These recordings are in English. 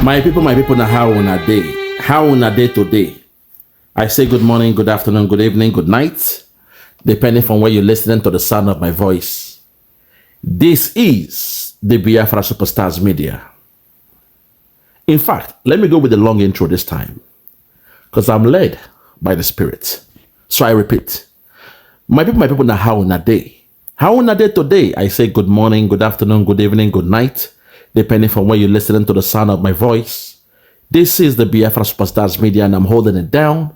My people, now how on a day? How on a day today? I say good morning, good afternoon, good evening, good night, depending from where you're listening to the sound of my voice. This is the Biafra Superstars Media. In fact, let me go with the long intro this time, because I'm led by the Spirit. So I repeat, my people, now how on a day? How on a day today? I say good morning, good afternoon, good evening, good night, depending from where you're listening to the sound of my voice. This is the Biafra Superstars Media, and I'm holding it down.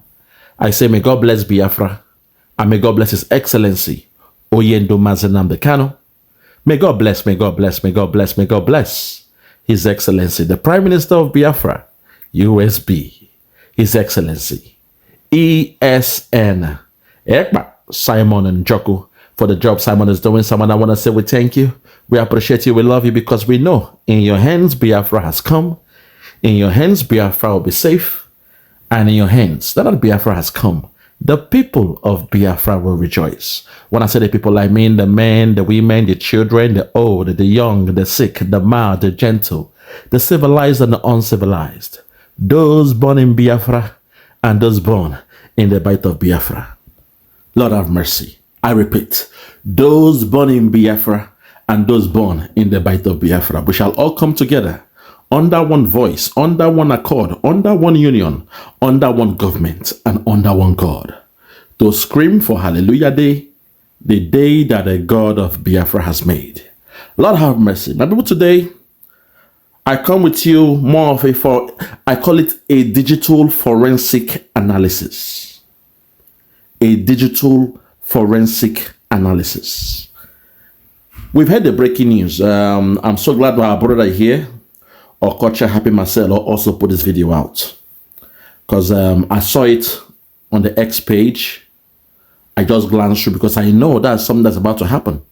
I say, may God bless Biafra, and may God bless His Excellency, Oyendo Mazenam Kano. May God bless, may God bless, may God bless, may God bless His Excellency, the Prime Minister of Biafra, USB, His Excellency, ESN, Ekpa, Simon and Joko, for the job Simon is doing. Simon, I want to say we thank you. We appreciate you. We love you because we know in your hands, Biafra has come. In your hands, Biafra will be safe. And in your hands, that Biafra has come. The people of Biafra will rejoice. When I say the people, I mean the men, the women, the children, the old, the young, the sick, the mild, the gentle, the civilized and the uncivilized. Those born in Biafra and those born in the bite of Biafra. Lord have mercy. I repeat, those born in Biafra and those born in the bite of Biafra. We shall all come together under one voice, under one accord, under one union, under one government, and under one God, to scream for Hallelujah Day, the day that the God of Biafra has made. Lord have mercy. My people, today, I come with you more of I call it a digital forensic analysis. A digital forensic analysis. We've heard the breaking news. I'm so glad our brother here, Okocha Happy Marcelo, also put this video out, because I saw it on the X page. I just glanced through because I know that's something that's about to happen.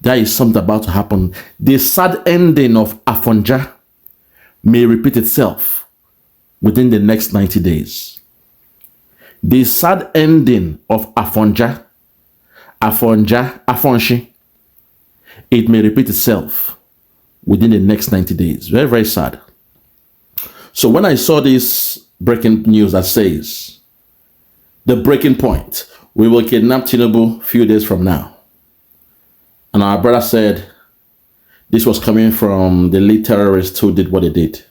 There is something about to happen. The sad ending of Afonja may repeat itself within the next 90 days. The sad ending of Afonja, Afonshi, it may repeat itself within the next 90 days. Very, very sad. So when I saw this breaking news that says, the breaking point, we will kidnap Tinubu a few days from now. And our brother said, this was coming from the lead terrorist who did what he did.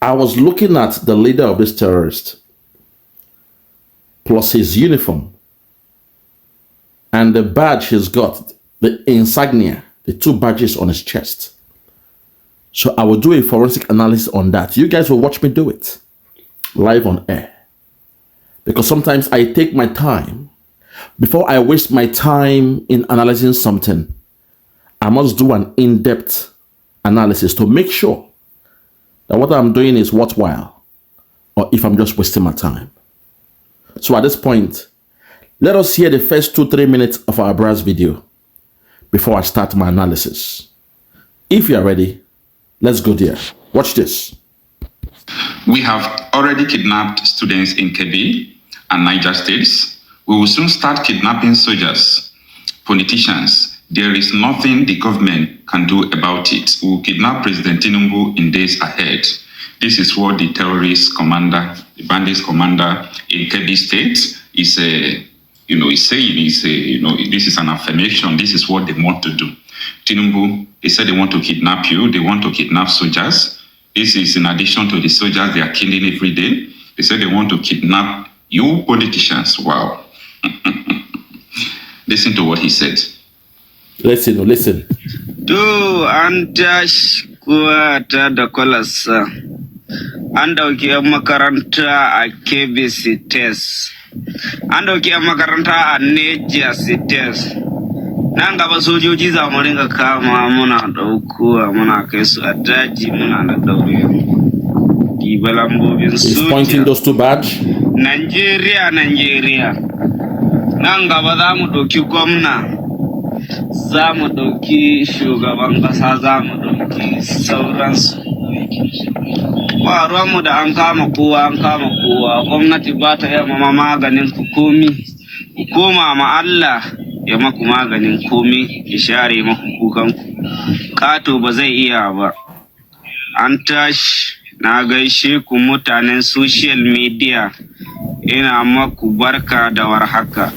I was looking at the leader of this terrorist, plus his uniform, and the badge he's got, the insignia, the two badges on his chest. So I will do a forensic analysis on that. You guys will watch me do it live on air, because sometimes I take my time. Before I waste my time in analyzing something, I must do an in-depth analysis to make sure that what I'm doing is worthwhile, or if I'm just wasting my time. So at this point, let us hear the first 2-3 minutes of our brother's video before I start my analysis. If you are ready, let's go there. Watch this. We have already kidnapped students in Kebbi and Niger states. We will soon start kidnapping soldiers, politicians. There is nothing the government can do about it. We will kidnap President Tinubu in days ahead. This is what the terrorist commander, the bandits commander in Kebbi state is saying. This is an affirmation. This is what they want to do. Tinubu, they said they want to kidnap you. They want to kidnap soldiers. This is in addition to the soldiers they are killing every day. They said they want to kidnap you politicians. Wow. Listen to what he said. Listen. Do andash kuata da kolasa. Anda ukia makaranta a KBC test. Anda ukia makaranta a Niger test. Nanga basojoji za muringa kama muna daukuwa muna kaisu a daji muna da daure. Kibalambobin soja. He's pointing those two badge. Nigeria. Nanga ba za mu doki gwamna. Za mu doki shugaban kasa, za mu doki sauransu. Ba ruwanmu da an kama kowa, gwamnati ba ta yi ma maganin ku komi, ku koma ma Allah ya maku maganin komi, ya share maku kukanku. Kato ba zai iya ba. An tashi na gaishe ku mutanen social media, ina maku barka da warhaka.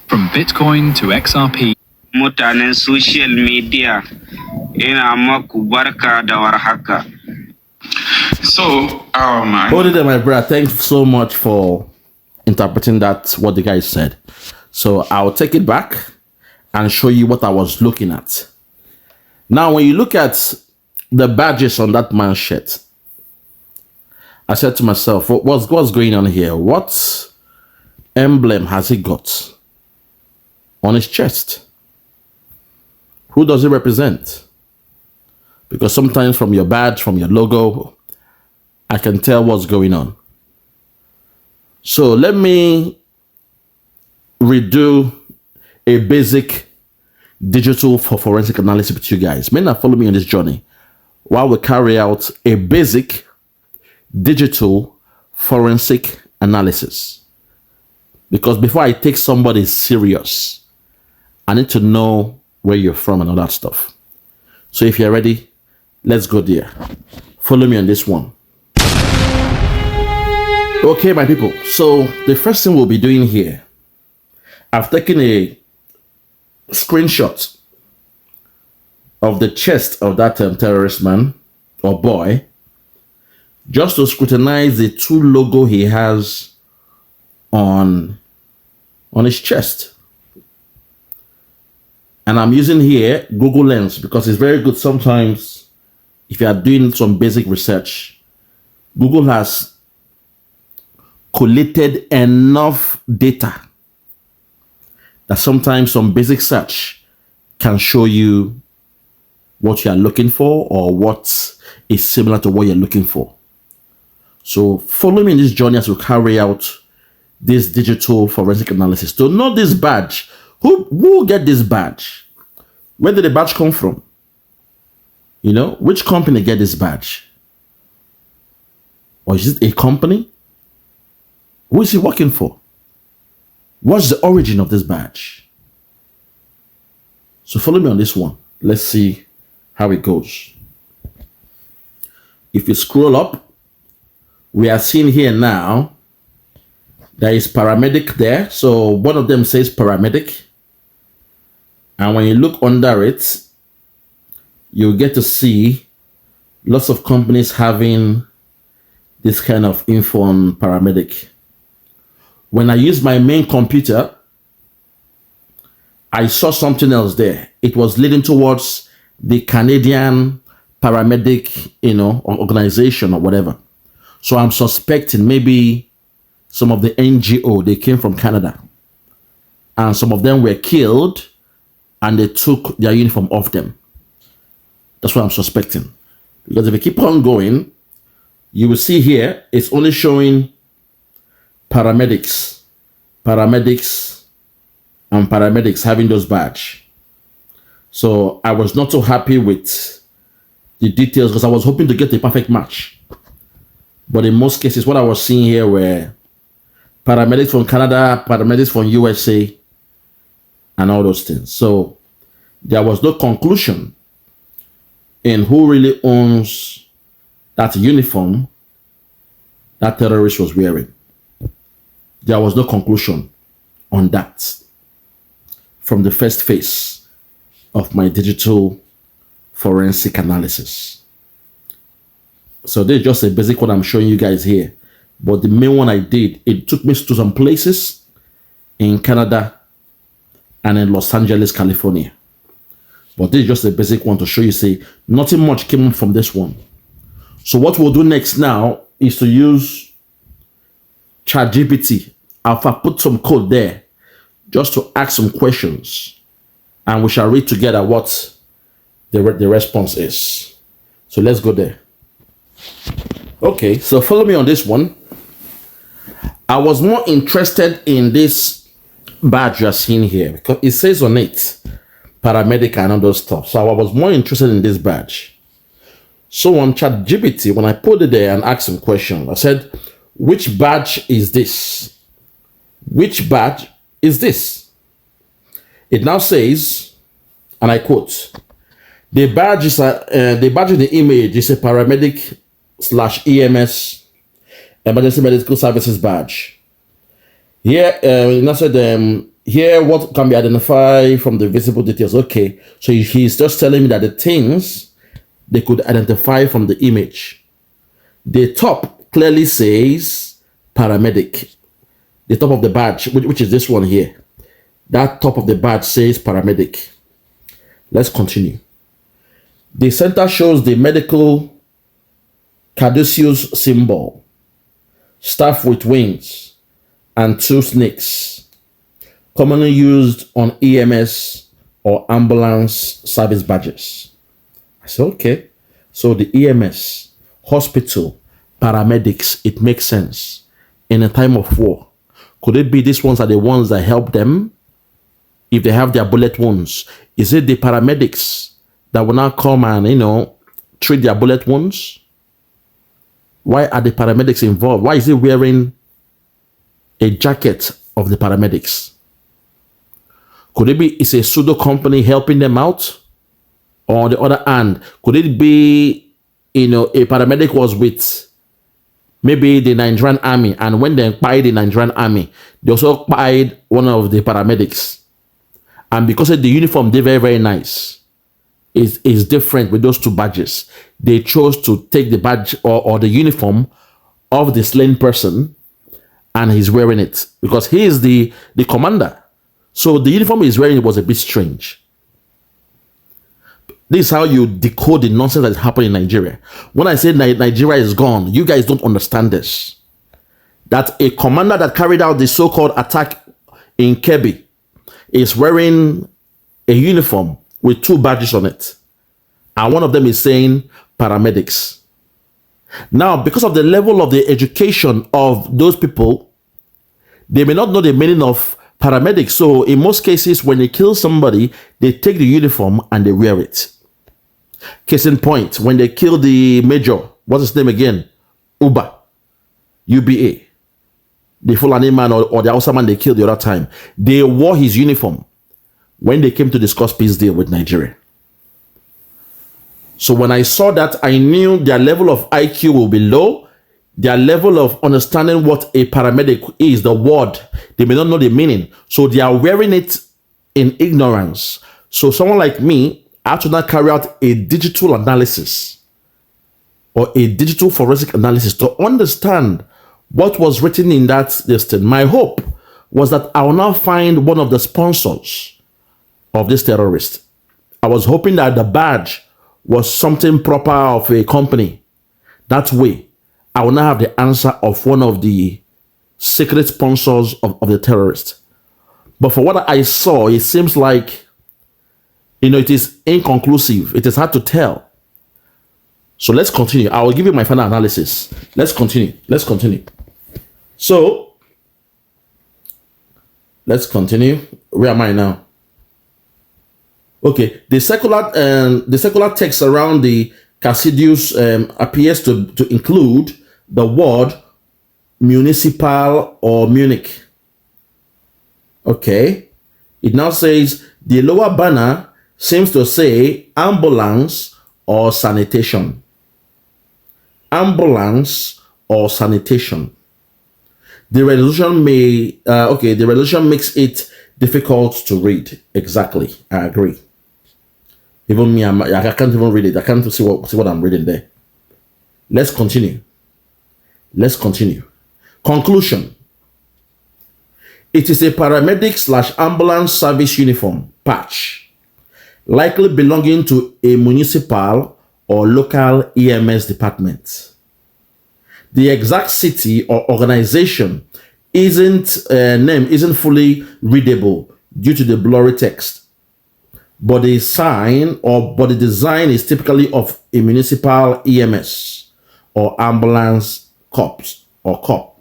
From Bitcoin to XRP. Mutanen social media, ina maku barka da warhaka. So, Hold it there, my brother. Thanks so much for interpreting that, what the guy said. So I'll take it back and show you what I was looking at. Now, when you look at the badges on that man's shirt, I said to myself, what's going on here? What emblem has he got on his chest? Who does it represent? Because sometimes from your badge, from your logo, I can tell what's going on. So let me redo a basic digital forensic analysis with you guys. May not follow me on this journey while we carry out a basic digital forensic analysis. Because before I take somebody serious, I need to know where you're from and all that stuff. So if you're ready, let's go there. Follow me on this one. Okay, my people. So the first thing we'll be doing here, I've taken a screenshot of the chest of that terrorist man or boy, just to scrutinize the two logo he has on his chest. And I'm using here Google Lens because it's very good sometimes if you are doing some basic research. Google has collated enough data that sometimes some basic search can show you what you are looking for or what is similar to what you're looking for. So follow me in this journey as we carry out this digital forensic analysis. To know this badge, who will get this badge? Where did the badge come from? You know, which company get this badge? Or is it a company? Who is he working for? What's the origin of this badge? So follow me on this one. Let's see how it goes. If you scroll up, we are seeing here now, there is paramedic there. So one of them says paramedic. And when you look under it, you get to see lots of companies having this kind of info on paramedic. When I use my main computer, I saw something else there. It was leading towards the Canadian paramedic, organization or whatever. So I'm suspecting maybe some of the NGO, they came from Canada. And some of them were killed and they took their uniform off them. That's what I'm suspecting. Because if you keep on going, you will see here, it's only showing paramedics, and paramedics having those badge. So I was not so happy with the details because I was hoping to get a perfect match. But in most cases, what I was seeing here were paramedics from Canada, paramedics from USA, and all those things. So there was no conclusion in who really owns that uniform that terrorist was wearing. There was no conclusion on that from the first phase of my digital forensic analysis. So this is just a basic one I'm showing you guys here. But the main one I did, it took me to some places in Canada and in Los Angeles, California. But this is just a basic one to show you, say, nothing much came from this one. So what we'll do next now is to use ChatGPT. I'll put some code there just to ask some questions and we shall read together what the response is. So let's go there. Okay, so follow me on this one. I was more interested in this badge you're seeing here because it says on it paramedic and all those stuff. So I was more interested in this badge. So on ChatGPT, when I put it there and asked some questions, I said, which badge is this? Which badge is this? It now says, and I quote, the badge in the image is a paramedic / EMS emergency medical services badge. Here, it said, here what can be identified from the visible details. Okay, so he's just telling me that the things they could identify from the image. The top clearly says paramedic. The top of the badge, which is this one here. That top of the badge says paramedic. Let's continue. The center shows the medical caduceus symbol, staff with wings, and 2 snakes, commonly used on EMS or ambulance service badges. I said, okay. So the EMS, hospital, paramedics, it makes sense. In a time of war, could it be these ones are the ones that help them if they have their bullet wounds? Is it the paramedics that will now come and, treat their bullet wounds? Why are the paramedics involved? Why is he wearing a jacket of the paramedics? Could it be it's a pseudo company helping them out? Or on the other hand, could it be, a paramedic was with maybe the Nigerian army, and when they acquired the Nigerian army, they also acquired one of the paramedics. And because of the uniform, they're very, very nice. It's different with those 2 badges. They chose to take the badge or the uniform of the slain person, and he's wearing it because he is the commander. So the uniform he's wearing was a bit strange. This is how you decode the nonsense that is happening in Nigeria. When I say Nigeria is gone, you guys don't understand this. That a commander that carried out the so-called attack in Kebbi is wearing a uniform with 2 badges on it. And one of them is saying paramedics. Now, because of the level of the education of those people, they may not know the meaning of paramedics. So in most cases, when they kill somebody, they take the uniform and they wear it. Case in point, when they kill the major, what's his name again? UBA. The Fulani man or the Hausa man they killed the other time. They wore his uniform when they came to discuss peace deal with Nigeria. So when I saw that, I knew their level of IQ will be low. Their level of understanding what a paramedic is, the word, they may not know the meaning. So they are wearing it in ignorance. So someone like me, I have to now carry out a digital analysis or a digital forensic analysis to understand what was written in that listing. My hope was that I will now find one of the sponsors of this terrorist. I was hoping that the badge was something proper of a company. That way, I will now have the answer of one of the secret sponsors of the terrorist. But for what I saw, it seems like, it is inconclusive. It is hard to tell. So let's continue. I will give you my final analysis. Let's continue. So, let's continue. Where am I now? Okay, the secular text around the Cassidius appears to include the word municipal or Munich. Okay, it now says the lower banner seems to say ambulance or sanitation. Ambulance or sanitation. The resolution the resolution makes it difficult to read. Exactly, I agree. Even me, I can't even read it. I can't see what I'm reading there. Let's continue. Conclusion. It is a paramedic / ambulance service uniform patch, likely belonging to a municipal or local EMS department. The exact city or organization isn't fully readable due to the blurry text, but the design is typically of a municipal EMS or ambulance corps or corps.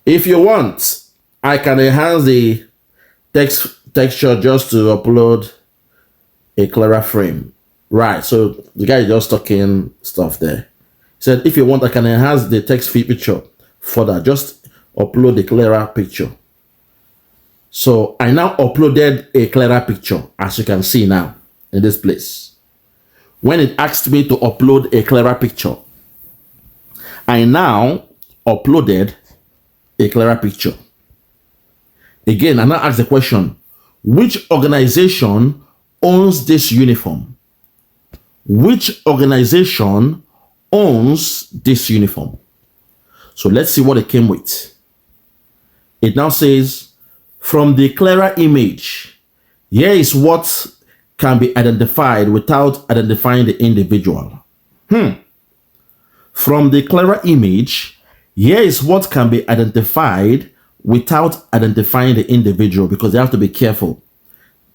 If you want, I can enhance the texture just to upload a clearer frame. Right. So the guy is just talking stuff there. He said, if you want, I can enhance the text feed picture further. Just upload a clearer picture. So I now uploaded a clearer picture, as you can see now in this place. When it asked me to upload a clearer picture, I now uploaded a clearer picture. Again, I now ask the question, which organization owns this uniform? Which organization owns this uniform? So let's see what it came with. It now says, from the clearer image, here is what can be identified without identifying the individual. From the clearer image, here is what can be identified without identifying the individual, because they have to be careful.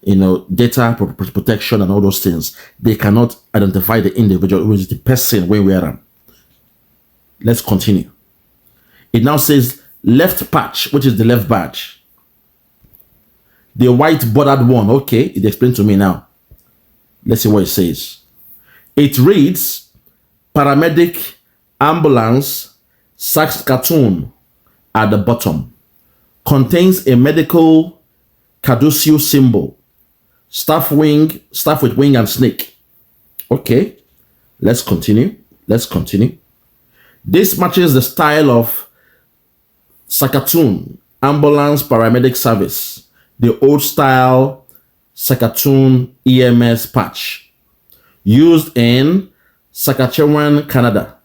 You know, data protection and all those things. They cannot identify the individual, which is the person when we are. Let's continue. It now says left patch, which is the left badge. The white bordered one. Okay, it explained to me now. Let's see what it says. It reads paramedic, ambulance, Saskatoon at the bottom. Contains a medical caduceus symbol. Staff with wing and snake. Okay, let's continue. Let's continue. This matches the style of Saskatoon ambulance paramedic service, the old style Saskatoon EMS patch used in Saskatchewan, Canada.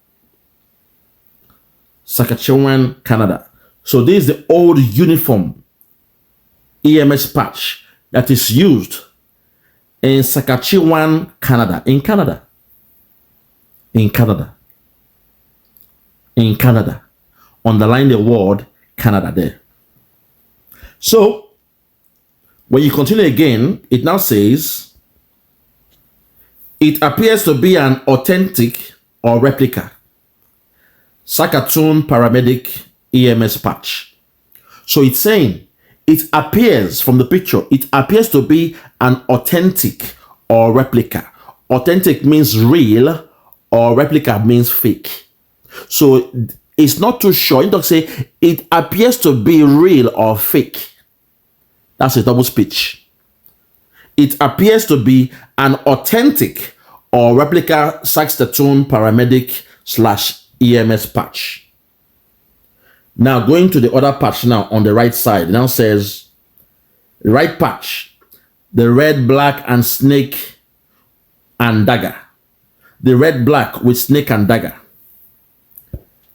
Saskatchewan, Canada. So this is the old uniform EMS patch that is used in Saskatchewan, Canada. In Canada. Underline the word Canada there. So when you continue again, it now says it appears to be an authentic or replica Saskatoon paramedic EMS patch. So it's saying it appears from the picture, it appears to be an authentic or replica. Authentic means real or replica means fake. So it's not too sure. You don't say it appears to be real or fake. That's a double speech. It appears to be an authentic or replica Saskatoon paramedic / EMS patch. Now going to the other patch now on the right side. It now says right patch, the red, black and snake and dagger. The red, black with snake and dagger.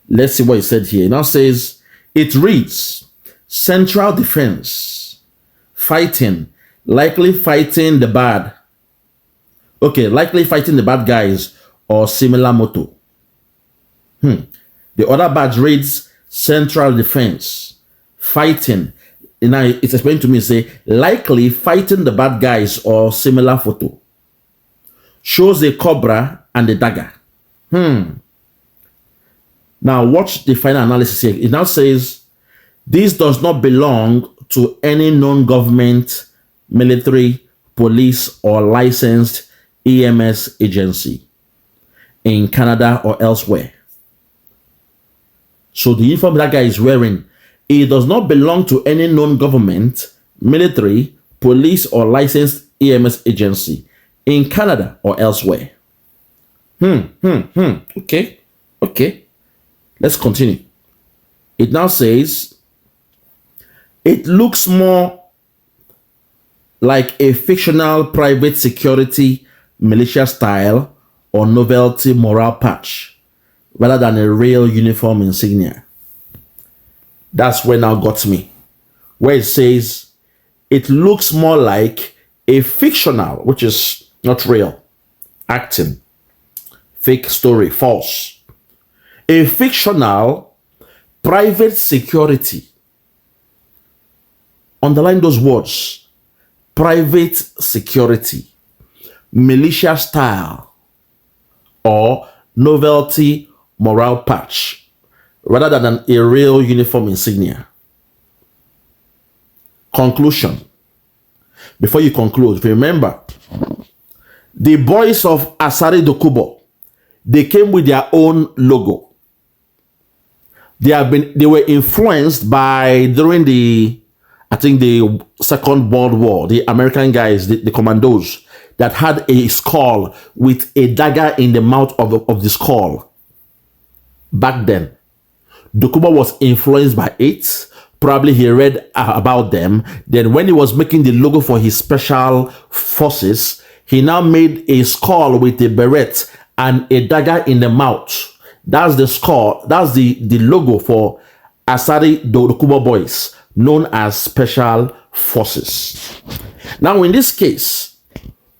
Let's see what it said here. It now says it reads central defense, fighting, likely fighting the bad. Okay, likely fighting the bad guys or similar motto. The other badge reads central defense, fighting. Now it's explained to me, say likely fighting the bad guys or similar photo. Shows a cobra and a dagger. Now watch the final analysis here. It now says this does not belong to any non-government, military, police or licensed EMS agency in Canada or elsewhere. So the uniform that guy is wearing, it does not belong to any non-government, military, police or licensed EMS agency in Canada or elsewhere. Okay. Let's continue. It now says, it looks more like a fictional private security militia style or novelty morale patch rather than a real uniform insignia. That's where now got me. Where it says, it looks more like a fictional, which is not real, acting, fake story, false. A fictional private security. Underline those words. Private security, militia style, or novelty morale patch, rather than a real uniform insignia. Conclusion. Before you conclude, remember, The boys of Asari Dokubo, they came with their own logo. They were influenced by, during the, I think, the Second World War, the American guys, the commandos, that had a skull with a dagger in the mouth of the skull. Back then, Dokubo was influenced by it. Probably he read about them. Then when he was making the logo for his special forces, he now made a skull with a beret and a dagger in the mouth. That's the skull. That's the logo for Asari Dokubo boys, known as Special Forces. Now, in this case,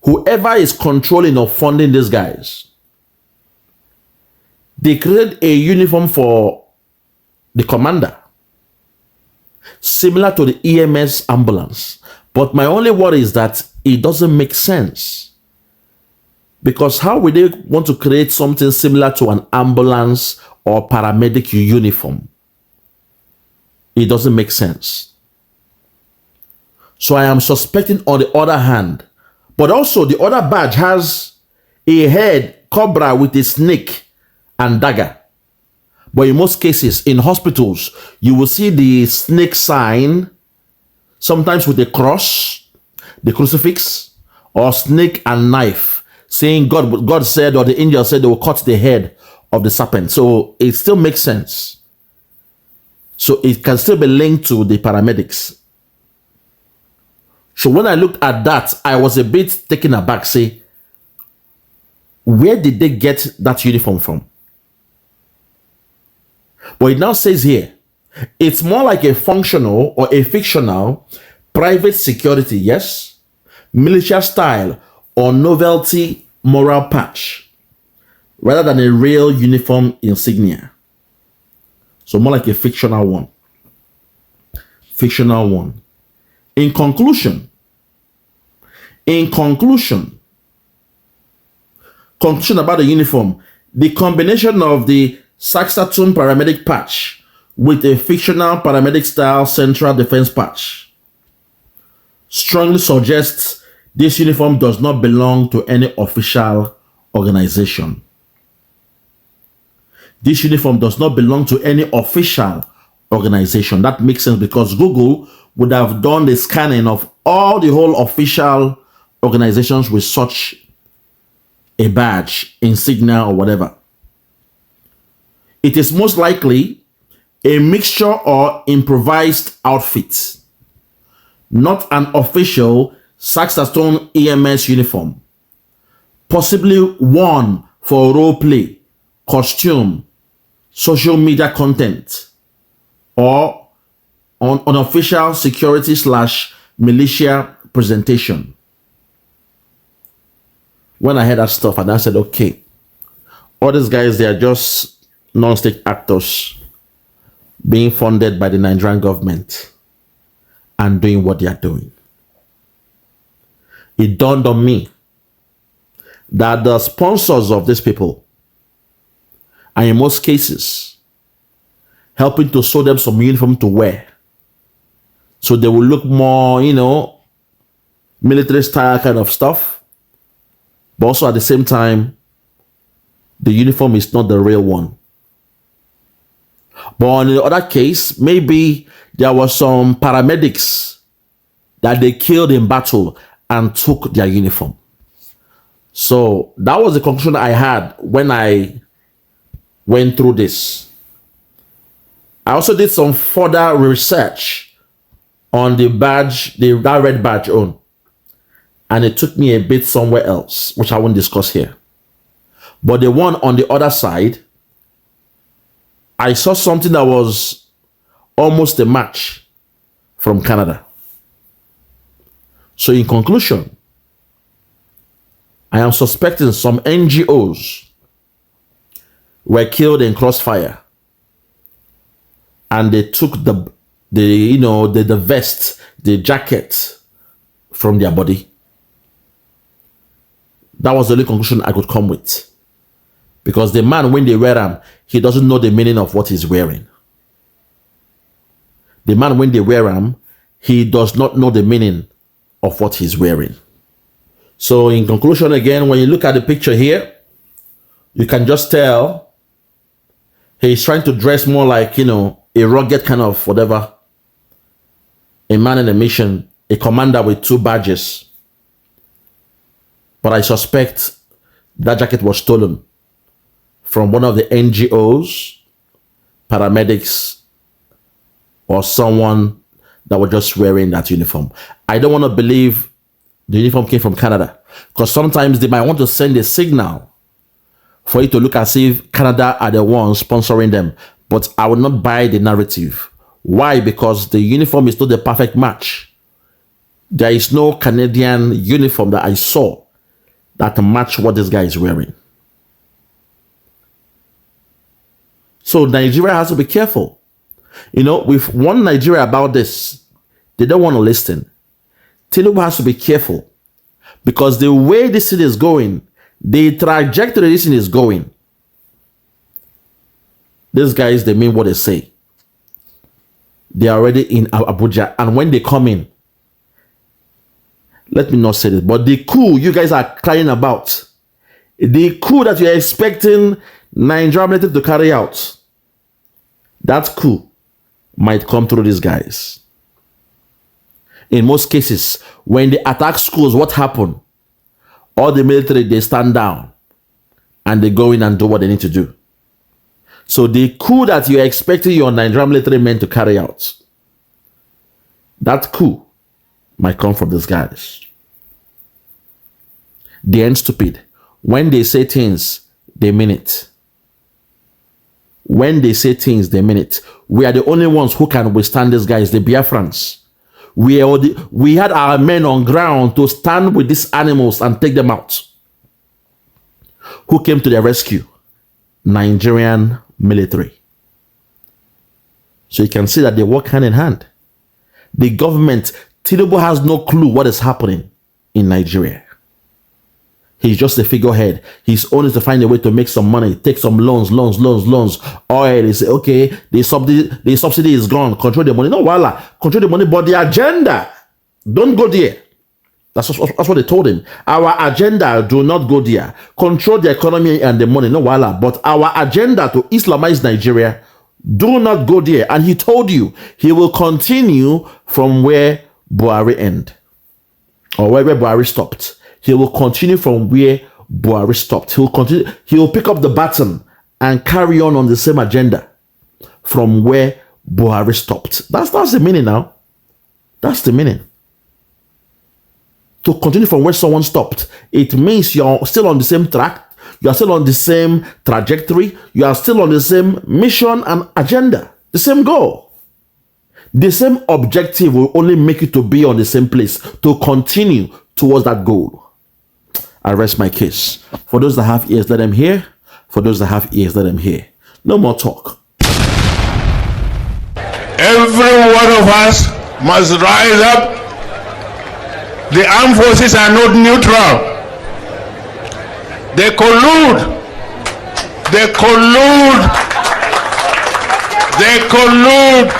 whoever is controlling or funding these guys, they created a uniform for the commander, similar to the EMS ambulance. But my only worry is that it doesn't make sense. Because how would they want to create something similar to an ambulance or paramedic uniform? It doesn't make sense. So I am suspecting on the other hand, but also the other badge has a head cobra with a snake and dagger. But in most cases, in hospitals, you will see the snake sign, sometimes with a cross, the crucifix, or snake and knife, saying God said, or the angel said they will cut the head of the serpent. So it still makes sense. So it can still be linked to the paramedics. So when I looked at that, I was a bit taken aback, say, where did they get that uniform from? But it now says here, it's more like a functional or a fictional private security, yes, militia style or novelty moral patch, rather than a real uniform insignia. So more like a fictional one. Fictional one. In conclusion about the uniform, the combination of the Saxatum paramedic patch with a fictional paramedic style central defense patch strongly suggests this uniform does not belong to any official organization. This uniform does not belong to any official organization. That makes sense because Google would have done the scanning of all the whole official organizations with such a badge, insignia, or whatever. It is most likely a mixture or improvised outfit, not an official Saxaton EMS uniform, possibly worn for role play, costume, social media content, or on unofficial security / militia presentation. When I heard that stuff, and I said, okay, all these guys, they are just non-state actors being funded by the Nigerian government and doing what they are doing. It dawned on me that the sponsors of these people are in most cases helping to sew them some uniform to wear, so they will look more, military style kind of stuff, but also at the same time, the uniform is not the real one. But in the other case, maybe there were some paramedics that they killed in battle and took their uniform. So that was the conclusion I had when I went through this. I also did some further research on the badge, that red badge on, and it took me a bit somewhere else, which I won't discuss here. But the one on the other side, I saw something that was almost a match from Canada. So in conclusion, I am suspecting some NGOs were killed in crossfire, and they took the vest, the jacket from their body. That was the only conclusion I could come with. Because the man, when they wear them, he doesn't know the meaning of what he's wearing. The man, when they wear them, he does not know the meaning of what he's wearing. So in conclusion, again, when you look at the picture here, you can just tell he's trying to dress more like, you know, a rugged kind of whatever, a man in a mission, a commander with 2 badges. But I suspect that jacket was stolen from one of the NGOs, paramedics, or someone that was just wearing that uniform. I don't want to believe the uniform came from Canada, because sometimes they might want to send a signal for it to look as if Canada are the ones sponsoring them. But I will not buy the narrative. Why? Because the uniform is not the perfect match. There is no Canadian uniform that I saw that match what this guy is wearing. So Nigeria has to be careful. You know, we've warned Nigeria about this. They don't want to listen. Tinubu has to be careful, because the way this thing is going, the trajectory this thing is going, these guys, they mean what they say. They are already in Abuja, and when they come in, let me not say this, but the coup you guys are crying about, the coup that you're expecting Nigerian military to carry out, that coup might come through these guys. In most cases, when they attack schools, what happened? All the military, they stand down and they go in and do what they need to do. So the coup that you're expecting your Nigerian military men to carry out, that coup might come from these guys. They ain't stupid. When they say things, they mean it. When they say things, they mean it. We are the only ones who can withstand these guys, the Biafrans. We had our men on ground to stand with these animals and take them out. Who came to their rescue? Nigerian military. So you can see that they work hand in hand. The government, Tinubu has no clue what is happening in Nigeria. He's just a figurehead. His own is to find a way to make some money, take some loans. Oil, they say, okay, the subsidy is gone. Control the money. No, voila. Control the money, but the agenda, don't go there. That's what they told him. Our agenda, do not go there. Control the economy and the money. No, voila. But our agenda to Islamize Nigeria, do not go there. And he told you he will continue from where Buhari ended, or where Buhari stopped. He will continue from where Buhari stopped. He will continue. He will pick up the baton and carry on the same agenda from where Buhari stopped. That's the meaning now. That's the meaning. To continue from where someone stopped, it means you're still on the same track. You are still on the same trajectory. You are still on the same mission and agenda. The same goal. The same objective will only make you to be on the same place, to continue towards that goal. I rest my case. For those that have ears, let them hear. For those that have ears, let them hear. No more talk. Every one of us must rise up. The armed forces are not neutral. They collude. They collude. They collude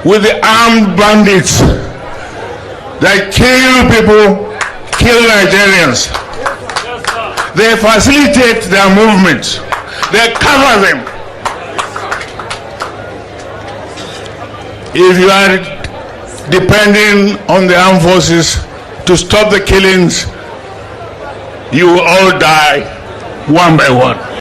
with the armed bandits that kill people, kill Nigerians. They facilitate their movements. They cover them. If you are depending on the armed forces to stop the killings, you will all die one by one.